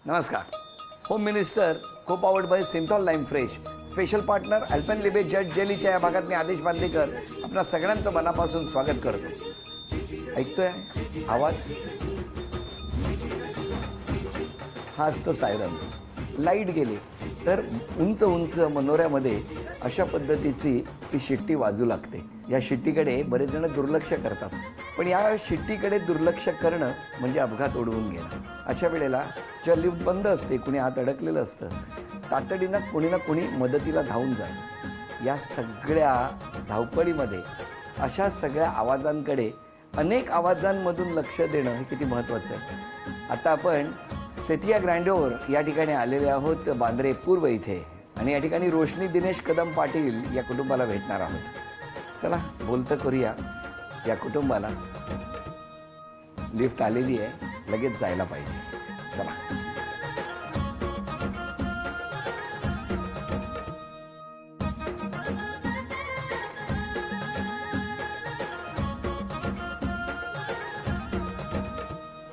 नमस्कार. Home minister co powered by Cinthol lime fresh, special partner Alpenliebe just जेलीच्या या भागात मी आदेश बांदेकर आपल्या सगळ्यांचं मनापासून स्वागत करतो. ऐकतोय आवाज? हाच तो सायरन. लाईट गेले तर उंच उंच मनोऱ्यामध्ये अशा पद्धतीची ती शिट्टी वाजू लागते. या शिट्टीकडे बरेच जण दुर्लक्ष करतात, पण या शिट्टीकडे दुर्लक्ष करणं म्हणजे अपघात ओढवून घेणं. अशा वेळेला जेव्हा लिफ्ट बंद असते, कुणी आत अडकलेलं असतं, तातडीनं कोणी ना कोणी मदतीला धावून जातं. या सगळ्या धावपळीमध्ये अशा सगळ्या आवाजांकडे, अनेक आवाजांमधून लक्ष देणं हे किती महत्त्वाचं आहे. आता आपण सेथिया ग्रँडोर या ठिकाणी आलेले आहोत, बांद्रे पूर्व इथे, आणि या ठिकाणी रोशनी दिनेश कदम पाटील या कुटुंबाला भेटणार आहोत. चला बोलतं करूया या कुटुंबाला. लिफ्ट आलेली आहे, लगेच जायला पाहिजे. चला.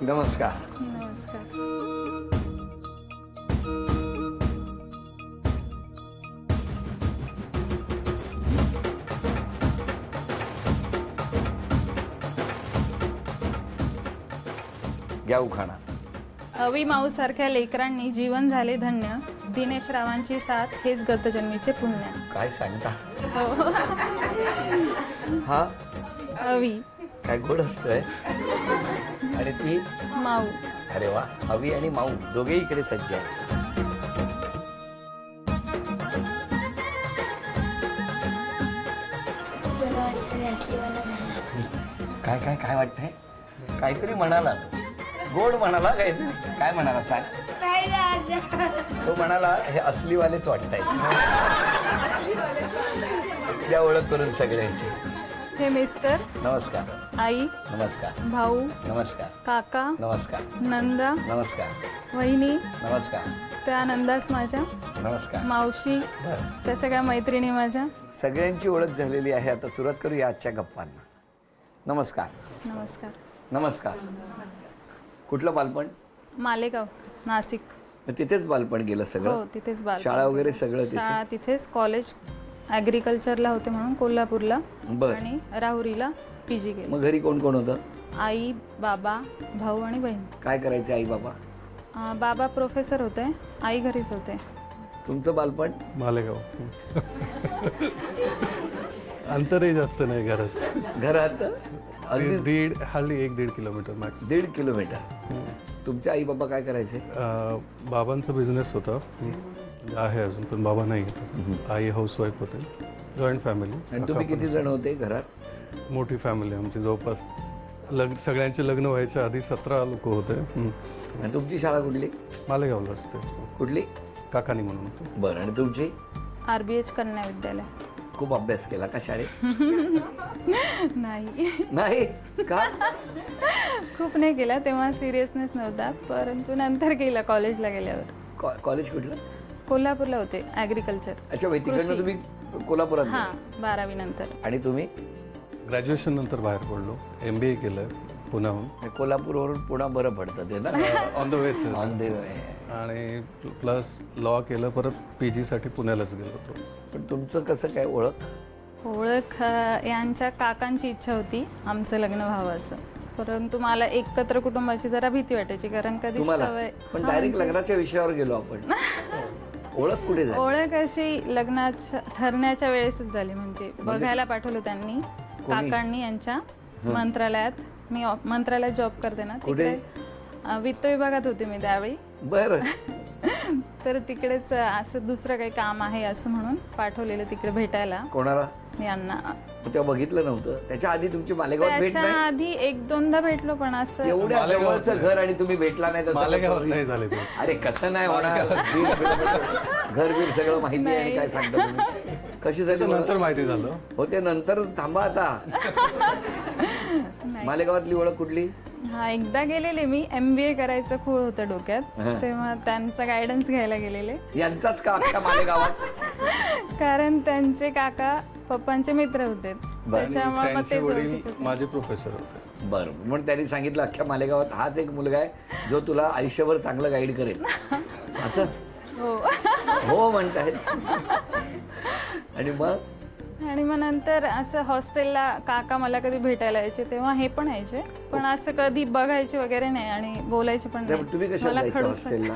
नमस्कार. घ्या उखाणा. अवी माऊ सारख्या लेकरांनी जीवन झाले धन्य, दिनेश रावांची साथ हेच गतजन्मीचे पुण्य. काय सांगता? हो. हा अवी काय गोड असतोय. आणि ती माऊ. अरे वा. अवी आणि माऊ दोघेही इकडे सज्ज आहे. काय काय काय वाटतंय? काहीतरी म्हणाला तो. गोड म्हणाला काहीतरी. काय म्हणाला सांग? तो म्हणाला हे असलीवालेच वाटताय. या ओळख करून सगळ्यांची. हे मिस्टर, नमस्कार. आई, नमस्कार. भाऊ, नमस्कार. काका, नमस्कार. नंदा, नमस्कार. वहिनी, नमस्कार. त्या नंदाच माझ्या, नमस्कार. मावशी, बरं. त्या सगळ्या मैत्रिणी माझ्या. सगळ्यांची ओळख झालेली आहे. आता सुरुवात करूया आजच्या गप्पांना. नमस्कार. नमस्कार. नमस्कार. कुठलं बालपण? मालेगाव, नाशिक. तिथेच बालपण गेलं हो, सगळं? तिथेच बालपण. शाळा वगैरे सगळं तिथे? शाळा तिथेच. कॉलेज ॲग्रिकल्चरला होते म्हणून कोल्हापूरला, बरं. आणि राहुरीला पीजी केलं. मग घरी कोण कोण होतं? आई, बाबा, भाऊ आणि बहीण. काय करायचे आई बाबा? बाबा प्रोफेसर होते, आई घरीच होते. तुमचं बालपण? मालेगाव. अंतरही जास्त नाही घरात. घरात अगदी हल्ली 1-1.5 किलोमीटर मॅक्स. 1.5 किलोमीटर. तुमचे आई बाबा काय करायचे? बाबांचा बिझनेस होता, आहे अजून, पण बाबा नाही. आई हाऊसवाईफ होते. Joint family. आणि तुम्ही किती जण होते घरात? मोठी फॅमिली आमची. जवळपास सगळ्यांचे लग्न व्हायच्या आधी 17 लोक होते. आणि तुमची शाळा कुठली? मालेगावला असते. कुठली? काकानी म्हणून होते. बरं. आणि तुमची? RBH कन्या विद्यालय. खूप अभ्यास केला का शाळेत? नाही. नाही का? खूप नाही केला तेव्हा, सिरियसनेस नव्हता, परंतु नंतर केला कॉलेजला गेल्यावर. कॉलेज कुठलं? कोल्हापूरला होते, ॲग्रिकल्चर. अच्छा. तिकडनं तुम्ही कोल्हापुरात हां, गेले? 12वी नंतर. आणि तुम्ही? ग्रॅज्युएशन नंतर बाहेर पडलो. MBA केलं पुण्याहून. कोल्हापूरवरून पुन्हा बरं पडतं ते ना? On the vetch. On the way. आणि प्लस लॉ केलं. परत PG साठी पुण्यालाच गेलो होतो. पण तुमचं कसं काय ओळख? ओळख यांच्या काकांची इच्छा होती आमचं लग्न व्हावं असं, परंतु मला एकत्र कुटुंबाची जरा भीती वाटायची, कारण कधी तुम्हाला? सवय. पण डायरेक्ट लग्नाच्या विषयावर गेलो आपण. ओळख कुठे झाली? ओळख अशी लग्नाच्या ठरण्याच्या वेळेसच झाली. म्हणजे बघायला पाठवलं त्यांनी, काकांनी यांच्या मंत्रालयात. मी मंत्रालयात जॉब करते ना तिकडे, वित्त विभागात होते मी त्यावेळी. बरं. तर तिकडेच असं दुसरं काही काम आहे असं म्हणून पाठवलेलं तिकडे भेटायला. कोणाला? यांना. तेव्हा बघितलं नव्हतं? त्याच्या आधी तुमची मालेगावात भेट त्याच्या नाही? आधी 1-2दा भेटलो, पण असं एवढ्या जवळचं घर आणि तुम्ही भेटला नाही तसं मालेगावात कसं? नाही झाले ते. अरे कसं नाही होणार? 1.5 किलोमीटर घर बीर सगळं माहिती आहे. आणि काय सांगता तुम्ही? कशी झाली? नंतर माहिती झालं. हो, ते नंतर. थांबा आता. मालेगावातली ओळख कुठली? हा, एकदा गेलेले मी. MBA करायचं खूळ होतं डोक्यात, तेव्हा त्यांचा गायडन्स घ्यायला गेलेले. यांचाच का अख्ख्या मालेगावात? कारण त्यांचे काका पप्पांचे मित्र होते, त्याच्यामुळे मग त्यांचे तेच वडील ओळखीचे होते. माझे प्रोफेसर होते. बरं, म्हणून त्यांनी सांगितलं अख्ख्या मालेगावात हाच एक मुलगा आहे जो तुला आयुष्यभर चांगलं गाईड करेल असं. हो. हो म्हणतायत. आणि मग नंतर असं हॉस्टेलला काका मला कधी भेटायला यायचे तेव्हा हे पण यायचे, पण असं कधी बघायचे वगैरे नाही आणि बोलायचे पण नाही, पण तुम्ही नाही. कशाला मला जायचे खडूस हॉस्टेलला?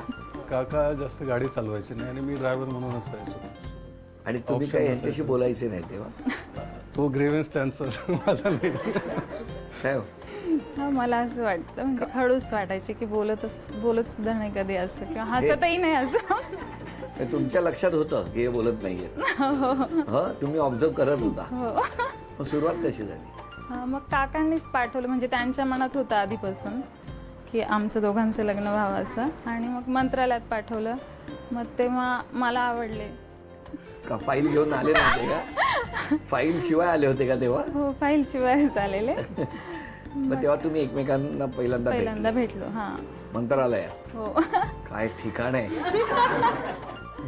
काका जास्त गाडी चालवायची नाही आणि मी ड्रायव्हर म्हणूनच राहायचो. आणि तुम्ही काय यांच्याशी बोलायचे नाही तेव्हा? तो ग्रेव्हन्स त्यांचा माझा नाही. काय हो? हा, मला असं वाटतं म्हणजे खडूस वाटायचे की बोलत सुद्धा नाही कधी असं किंवा हसतही नाही असं. हे तुमच्या लक्षात होतं की हे बोलत नाहीये? तुम्ही ऑब्झर्व करत होता? मग सुरुवात कशी झाली? मग काकांनीच पाठवलं, म्हणजे त्यांच्या मनात होतं आधीपासून की आमचं दोघांचं लग्न व्हावं असं, आणि मग मंत्रालयात पाठवलं. मग तेव्हा मला आवडले. का फाईल घेऊन आले नव्हते का? फाईल शिवाय आले होते का तेव्हा? हो, फाईल शिवाय आलेले. मग तेव्हा तुम्ही एकमेकांना पहिल्यांदा भेटलो. हां, मंत्रालयात? हो. काय ठिकाण आहे.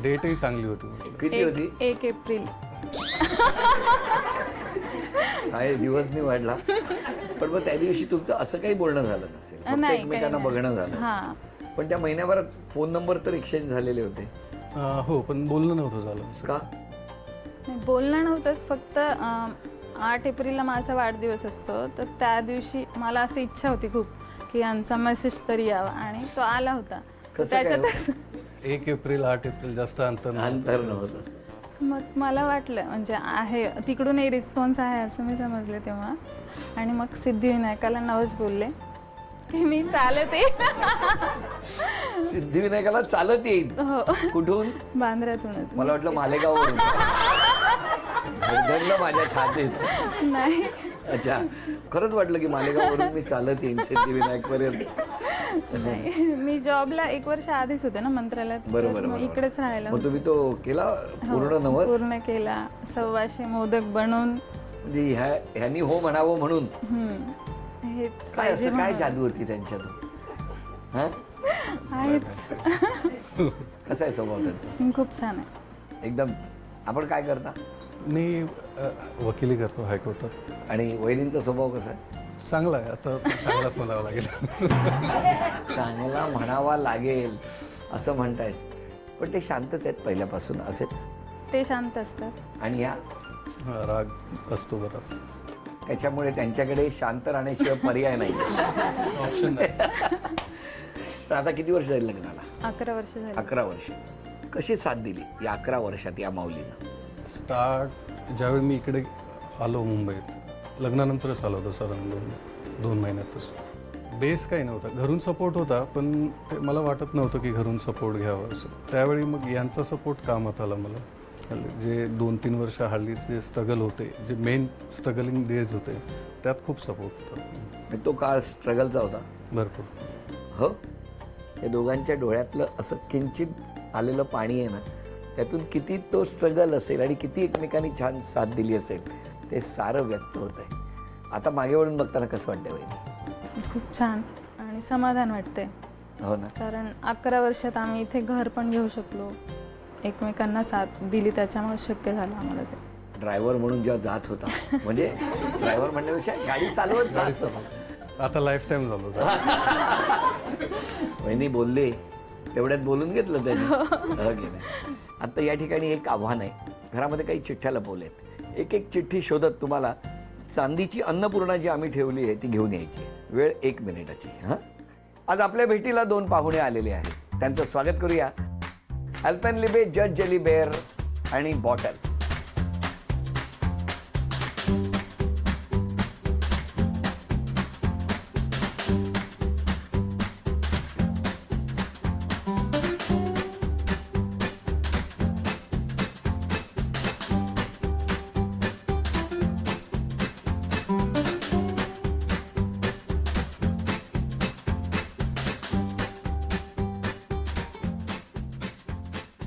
डेटही चांगली होती. किती होती? 1 एप्रिल. काय दिवस नाही वाढला. पण मग त्या दिवशी तुमचं असं काही बोलणं झालं नसेल, फक्त नाही, एकमेकांना काही बघणं नाही. झालं. हां. पण त्या महिन्याभरात फोन नंबर तर एक्सचेंज झालेले होते हो, पण बोलणं नव्हतं झालं असं. का? नाही, बोलणं नव्हतंच, फक्त 8 एप्रिलला माझा वाढदिवस असतो, तर त्या दिवशी मला अशी इच्छा होती खूप की यांचा मेसेज तरी यावा, आणि तो आला होता. कसं काय हो? त्याच्यातच 1 एप्रिल 8 एप्रिल जास्त अंतर नव्हतं. अंतर नव्हतं. मग मला वाटलं म्हणजे आहे तिकडूनही रिस्पॉन्स आहे असं मी समजले तेव्हा. आणि मग सिद्धिविनायकाला नवस बोलले की मी चालत येईल. सिद्धिविनायकाला चालत येईल? हो, कुठून? बांद्र्यातूनच. मला वाटलं मालेगाववरून. धडधडलं माझ्या छातीत. नाही, अच्छा, खरंच वाटलं की मालेगाववरून मी चालत येईन सिद्धिविनायक पर्यंत. नाही, मी जॉबला 1 वर्ष आधीच होते ना मंत्रालयात, तर बरोबर. मग इकडेच राहायला. मग तुम्ही तो केला पूर्ण हो, नवस? पूर्ण केला. 1,200 मोदक बनवून. म्हणजे ह्यांनी हो म्हणावं म्हणून. हेच काय पाहिजे असं काय म्हणून. जादू होती त्यांच्यातून? हा, आहेच. कसा आहे स्वभाव त्यांचा? खूप छान आहे. एकदम. आपण काय करता? मी वकिली करतो हायकोर्टात. आणि वहिनींचा स्वभाव कसा आहे? चांगला आहे, आता चांगलाच म्हणावं लागेल. चांगला म्हणावा लागेल असं म्हणतायत, पण ते शांतच आहेत पहिल्यापासून असेच? ते शांत असतात. आणि या राग असतो बराच. त्याच्यामुळे त्यांच्याकडे शांत राहण्याशिवाय पर्याय नाही. ऑप्शन नाही. पण आता किती वर्ष झाली लग्नाला? 11 वर्ष झाली. 11 वर्ष. कशी साथ दिली या 11 वर्षात या माऊलीनं? स्टार्ट ज्यावेळी मी इकडे आलो मुंबईत, लग्नानंतरच आलो होतो सर, 2 महिन्यातच. बेस काही नव्हता, घरून सपोर्ट होता, पण ते मला वाटत नव्हतं की घरून सपोर्ट घ्यावं असं. त्यावेळी मग यांचा सपोर्ट कामात आला मला. जे 2-3 वर्ष हल्ली जे स्ट्रगल होते, जे मेन स्ट्रगलिंग डेज होते, त्यात खूप सपोर्ट होता. तो काळ स्ट्रगलचा होता भरपूर. हो. या दोघांच्या डोळ्यातलं असं किंचित आलेलं पाणी आहे ना, त्यातून किती तो स्ट्रगल असेल आणि किती एकमेकांनी छान साथ दिली असेल, ते सारं व्यक्त होत आहे. आता मागे वळून बघताना कसं वाटतंय वहिनी? खूप छान आणि समाधान वाटते. हो ना. कारण 11 वर्षात आम्ही इथे घर पण घेऊ शकलो, एकमेकांना साथ दिली, त्याच्यामुळे शक्य झालं आम्हाला ते. ड्रायव्हर म्हणून जेव्हा जात होता, म्हणजे ड्रायव्हर म्हणण्यापेक्षा गाडी चालवत जात होता. आता लाईफ टाईम झालं होतं. वहिनी बोलले तेवढ्यात बोलून घेतलं त्यांनी. हो की नाही? आता या ठिकाणी एक आव्हान आहे. घरामध्ये काही चिठ्ठ्या लपवल्यात. एक चिठ्ठी शोधत तुम्हाला चांदीची अन्नपूर्णा जी आम्ही ठेवली आहे ती घेऊन यायची आहे. वेळ 1 मिनिटाची. हां, आज आपल्या भेटीला 2 पाहुणे आलेले आहेत. त्यांचं स्वागत करूया. अल्पेनलिबे जज जेली बेअर आणि बॉटल.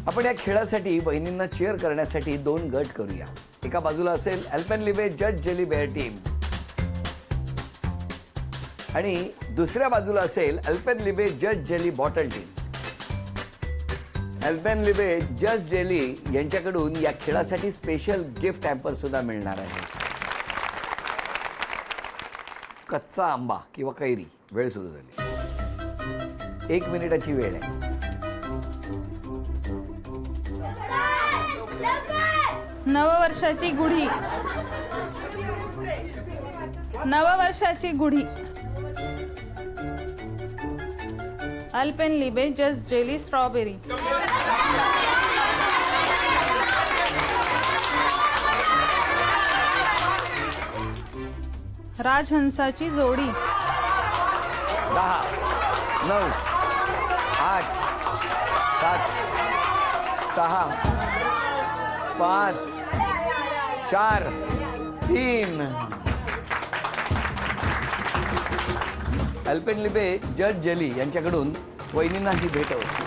आपण या खेळासाठी बहिणींना चीअर करण्यासाठी 2 गट करूया. एका बाजूला असेल अल्पेनलिबे जज जेली बेअर टीम आणि दुसऱ्या बाजूला असेल अल्पेनलिबे जज जेली बॉटल टीम. अल्पेनलिबे जज जेली यांच्याकडून या खेळासाठी स्पेशल गिफ्ट हॅम्पर सुद्धा मिळणार आहे. कच्चा आंबा किंवा कैरी. वेळ सुरू झाली. 1 मिनिटाची वेळ आहे. नववर्षाची गुढी. नववर्षाची गुढी. Alpenliebe just jelly strawberry. राजहंसाची जोडी. 10 9 8 7 6 5 4 3. अल्पेनलिबे जज जेली यांच्याकडून वहिनींना ही भेट होती.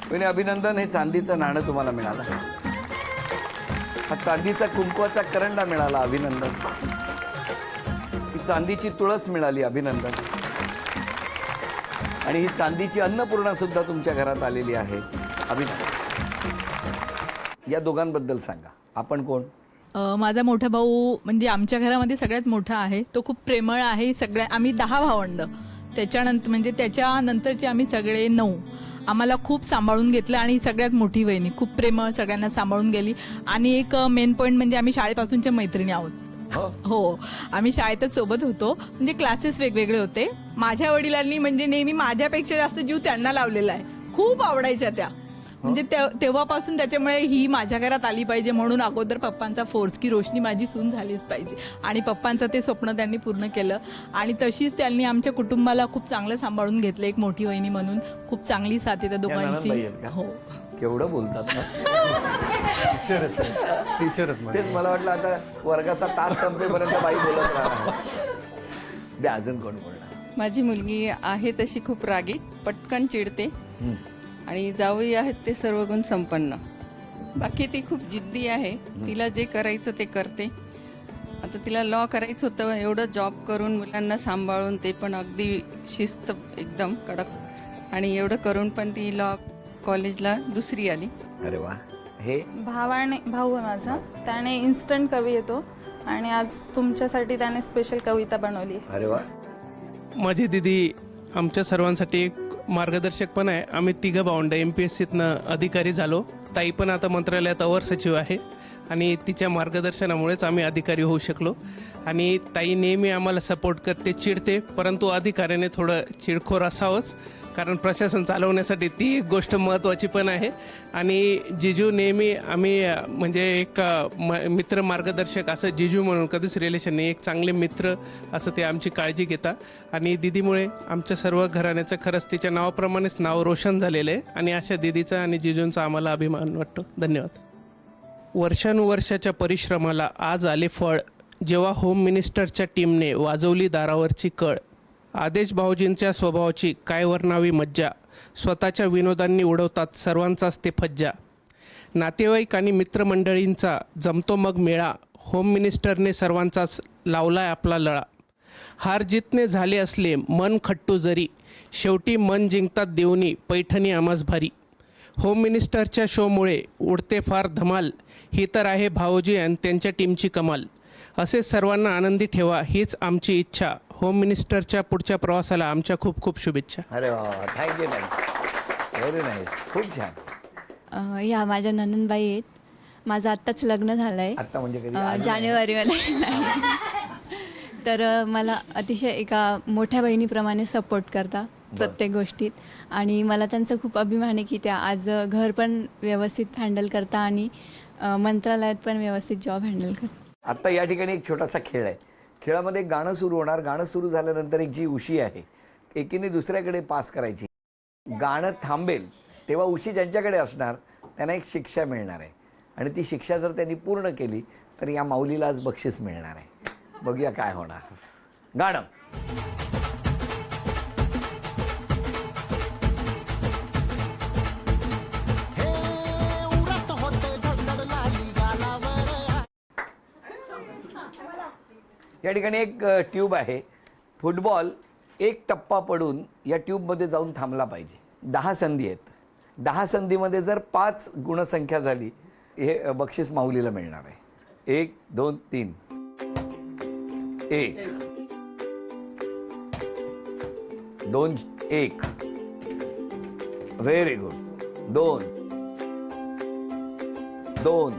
वहिनी अभिनंदन. हे चांदीचं नाणं तुम्हाला मिळालं. हा चांदीचा कुंकवाचा करंडा मिळाला. अभिनंदन. ही चांदीची तुळस मिळाली. अभिनंदन. आणि ही चांदीची अन्नपूर्णा सुद्धा तुमच्या घरात आलेली आहे. अभिनंदन. या दोघांबद्दल सांगा. आपण कोण? माझा मोठा भाऊ म्हणजे आमच्या घरामध्ये सगळ्यात मोठा आहे. तो खूप प्रेमळ आहे. आम्ही 10 भावंड. त्याच्यानंतर म्हणजे त्याच्यानंतरचे आम्ही सगळे 9. आम्हाला खूप सांभाळून घेतलं आणि सगळ्यात मोठी वहिनी खूप प्रेमळ सगळ्यांना सांभाळून गेली. आणि एक मेन पॉईंट म्हणजे आम्ही शाळेपासूनच्या मैत्रिणी आहोत. हो, आम्ही शाळेतच सोबत होतो. म्हणजे क्लासेस वेगवेगळे होते. माझ्या वडिलांनी म्हणजे नेहमी माझ्यापेक्षा जास्त जीव त्यांना लावलेला आहे. खूप आवडायच्या त्या. म्हणजे तेव्हापासून त्याच्यामुळे ही माझ्या घरात आली पाहिजे म्हणून अगोदर पप्पांचा फोर्स की रोशनी माझी सून झालीच पाहिजे. आणि पप्पांचं ते स्वप्न त्यांनी पूर्ण केलं. आणि तशीच त्यांनी आमच्या कुटुंबाला खूप चांगलं सांभाळून घेतलं. एक मोठी वहिनी म्हणून खूप चांगली साथ आहे त्या दोघांची. हो, केवढं बोलतात ना. टीचर तेच मला वाटलं आता वर्गाचा तास संपेपर्यंत बाई बोलत राहणार. द्या अजून कोण बोलणार? माझी मुलगी आहे तशी खूप रागीट, पटकन चिडते आणि जावई आहेत ते सर्व गुण संपन्न. बाकी ती खूप जिद्दी आहे. तिला जे करायचं ते करते. आता तिला लॉ करायचं होतं. एवढं जॉब करून मुलांना सांभाळून ते पण अगदी शिस्त एकदम कडक. आणि एवढं करून पण ती लॉ कॉलेजला 2री आली. अरे वा. हे भाऊ आहे माझा. त्याने इन्स्टंट कवी येतो आणि आज तुमच्यासाठी त्याने स्पेशल कविता बनवली. अरे वा. माझी दिदी आमच्या सर्वांसाठी एक मार्गदर्शक पण आहे. आम्ही 3 भावंड MPSCतनं अधिकारी झालो. ताई पण आता मंत्रालयात अवर सचिव आहे आणि तिच्या मार्गदर्शनामुळेच आम्ही अधिकारी होऊ शकलो. आणि ताई नेहमी आम्हाला सपोर्ट करते, चिडते, परंतु अधिकाऱ्याने थोडं चिडखोर असावंच, कारण प्रशासन चालवण्यासाठी ती एक गोष्ट महत्त्वाची पण आहे. आणि जिजू नेहमी आम्ही म्हणजे एक मित्र मार्गदर्शक असं जिजू म्हणून कधीच रिलेशन नाही. एक चांगले मित्र असं ते आमची काळजी घेतात. आणि दिदीमुळे आमच्या सर्व घराण्याचं खरंच तिच्या नावाप्रमाणेच नाव रोशन झालेलं आहे. आणि अशा दिदीचा आणि जिजूंचा आम्हाला अभिमान वाटतो. धन्यवाद. वर्षानुवर्षाच्या परिश्रमाला आज आले फळ, जेव्हा होम मिनिस्टरच्या टीमने वाजवली दारावरची कळ. आदेश भाऊजींच्या स्वभावाची काय वर्णावी मज्जा, स्वतःच्या विनोदांनी उडवतात सर्वांचाच ते फज्जा. नातेवाईक आणि मित्रमंडळींचा जमतो मग मेळा, होम मिनिस्टरने सर्वांचाच लावलाय आपला लळा. हार जितने झाले असले मन खट्टू जरी, शेवटी मन जिंकतात देऊनी पैठणी आम्हास भारी. होम मिनिस्टरच्या शोमुळे उडते फार धमाल, ही तर आहे भाऊजी आणि त्यांच्या टीमची कमाल. असे सर्वांना आनंदी ठेवा हीच आमची इच्छा. होम मिनिस्टरच्या पुढच्या प्रवासाला आमच्या खूप खूप शुभेच्छा. अरे वा. थँक्यू. Very nice. खूप छान. या माझ्या नंदनबाई आहेत. माझं आत्ताच लग्न झालं आहे. आत्ता म्हणजे कधी? जानेवारीमध्ये. तर मला अतिशय एका मोठ्या बहिणीप्रमाणे सपोर्ट करता प्रत्येक गोष्टीत. आणि मला त्यांचा खूप अभिमान आहे की त्या आज घर पण व्यवस्थित हँडल करता आणि मंत्रालयात पण व्यवस्थित जॉब हँडल करता. आत्ता या ठिकाणी एक छोटासा खेळ आहे. खेळामध्ये गाणं सुरू होणार. गाणं सुरू झाल्यानंतर एक जी उशी आहे एकीने दुसऱ्याकडे पास करायची. गाणं थांबेल तेव्हा उशी ज्यांच्याकडे असणार त्यांना एक शिक्षा मिळणार आहे. आणि ती शिक्षा जर त्यांनी पूर्ण केली तर या माऊलीला आज बक्षीस मिळणार आहे. बघूया काय होणार. गाणं. या ठिकाणी एक ट्यूब आहे. फुटबॉल एक टप्पा पडून या ट्यूबमध्ये जाऊन थांबला पाहिजे. 10 संधी आहेत. 10 संधीमध्ये जर 5 गुणसंख्या झाली हे बक्षीस माऊलीला मिळणार आहे. 1 2 3 1 2 1 व्हेरी गुड 2 2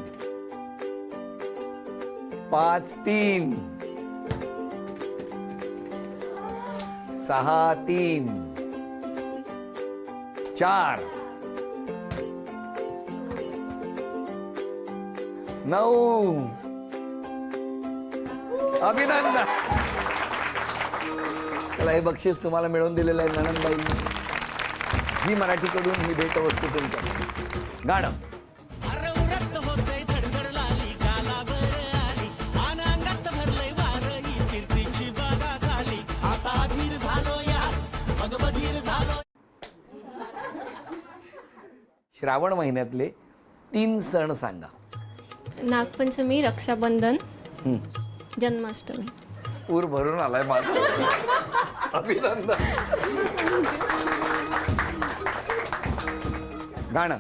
5 3 6 3 4 9 अभिनंदन. चला हे बक्षीस तुम्हाला मिळवून दिलेलं आहे नणंदबाईंनी. झी मराठीकडून ही भेटवस्तू तुमच्या. गाणं श्रावण महिन्यातले 3 सण सांगा. नागपंचमी, रक्षाबंधन, जन्माष्टमी. पूर भरून आलाय माझा. अभिनंदन. गाणं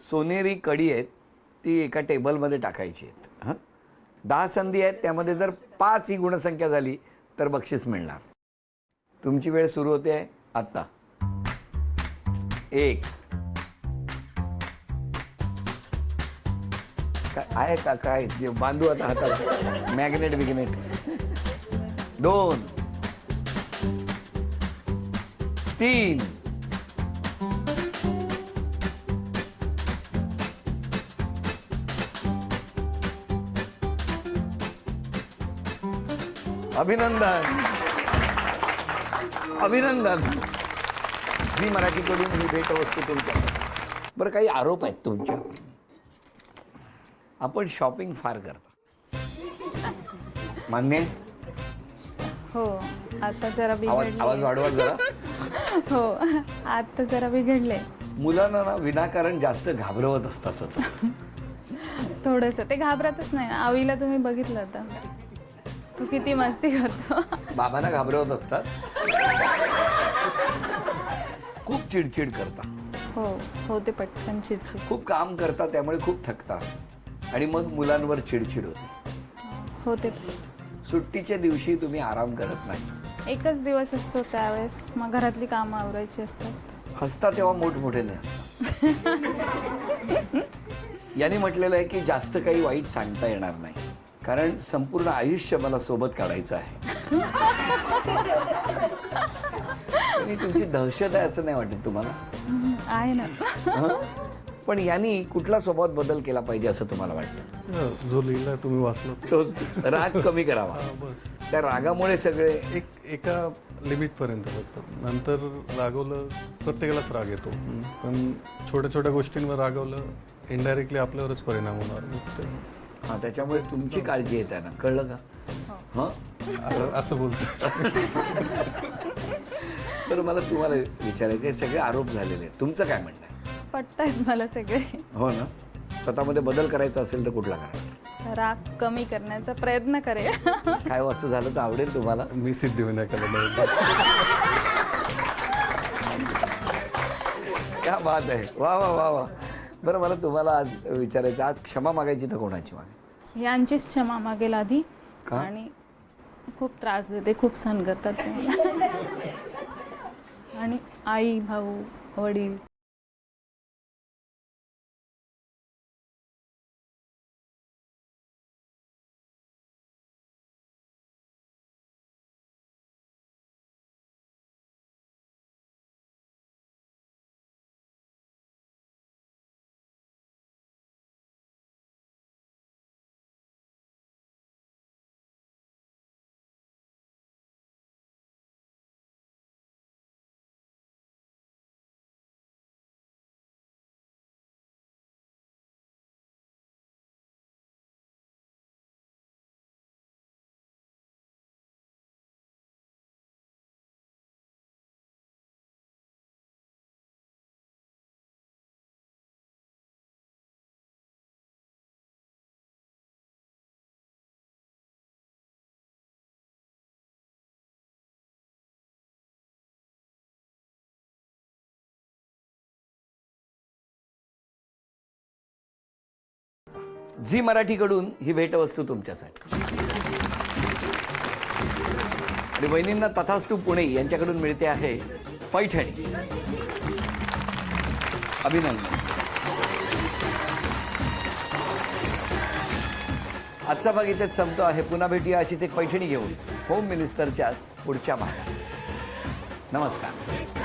सोनेरी कडी आहेत ती एका टेबलमध्ये टाकायची आहेत. हां 10 संधी आहेत, त्यामध्ये जर 5 ही गुणसंख्या झाली तर बक्षीस मिळणार. तुमची वेळ सुरू होते आहे आत्ता. 1 आहे का काय जे बांधू आता हातात मॅग्नेट बिग्नेट. 2 3 अभिनंदन. अभिनंदन. झी मराठीकडून ही भेटवस्तू तुमच्या. बरं काही आरोप आहेत तुमच्या. आपण शॉपिंग फार करता, मान्य आहे? हो आता जरा आवाज बिघडले. वाढवा जरा. हो आता जरा बिघडले मुलांना ना विनाकारण जास्त घाबरवत असतात सतत. थोडंसं. ते घाबरतच नाही. आवीला तुम्ही बघितलं होतं, तो किती मस्ती करतो. बाबांना घाबरवत असतात. खूप चिडचिड करता, हो हो ते पटकन चिडचिड. खूप काम करता, त्यामुळे खूप थकता आणि मग मुलांवर चिडचिड होते. होते. सुट्टीच्या दिवशी तुम्ही आराम करत नाही. एकच दिवस असतो त्यावेळेस मग घरातली कामं आवरायची असतात. हसता तेव्हा मोठमोठ्याने हसता. यांनी म्हटलेलं आहे की जास्त काही वाईट सांगता येणार नाही, कारण संपूर्ण आयुष्य मला सोबत काढायचं आहे. आणि तुमची दहशत आहे असं नाही वाटत तुम्हाला? आहे ना. हं? पण यांनी कुठला स्वभावात बदल केला पाहिजे असं तुम्हाला वाटतं? जो लिहिला तुम्ही वाचला तोच राग कमी करावा. त्या रागामुळे सगळे एका लिमिटपर्यंत फक्त. नंतर रागवलं, प्रत्येकालाच राग येतो, पण छोट्या छोट्या गोष्टींवर रागवलं इनडायरेक्टली आपल्यावरच परिणाम होणार. मग ते हां त्याच्यामुळे तुमची काळजी आहे त्यांना, कळलं का? हां असं बोलतो. तर मला तुम्हाला विचारायचं आहे, सगळे आरोप झालेले आहेत, तुमचं काय म्हणणं आहे? पटतायत मला सगळे. हो ना. स्वतःमध्ये बदल करायचा असेल तर कुठला करा? राग कमी करण्याचा प्रयत्न करेल. काय असं झालं तर आवडेल तुम्हाला? मी सिद्धिविनायकाला क्या बात आहे. वा वा वा वा. बरं मला तुम्हाला आज विचारायचं, आज क्षमा मागायची तर कोणाची मागे? यांचीच क्षमा मागेल आधी. का? आणि खूप त्रास देते, खूप सहन करतात ते. आणि आई, भाऊ, वडील झी मराठीकडून ही भेटवस्तू तुमच्यासाठी. आणि वहिनींना तथास्तू पुणे यांच्याकडून मिळते आहे पैठणी. अभिनंदन. आजचा भाग इथेच संपतो आहे. पुन्हा भेटूया अशीच एक पैठणी घेऊन होम मिनिस्टरच्याच पुढच्या भागात. नमस्कार.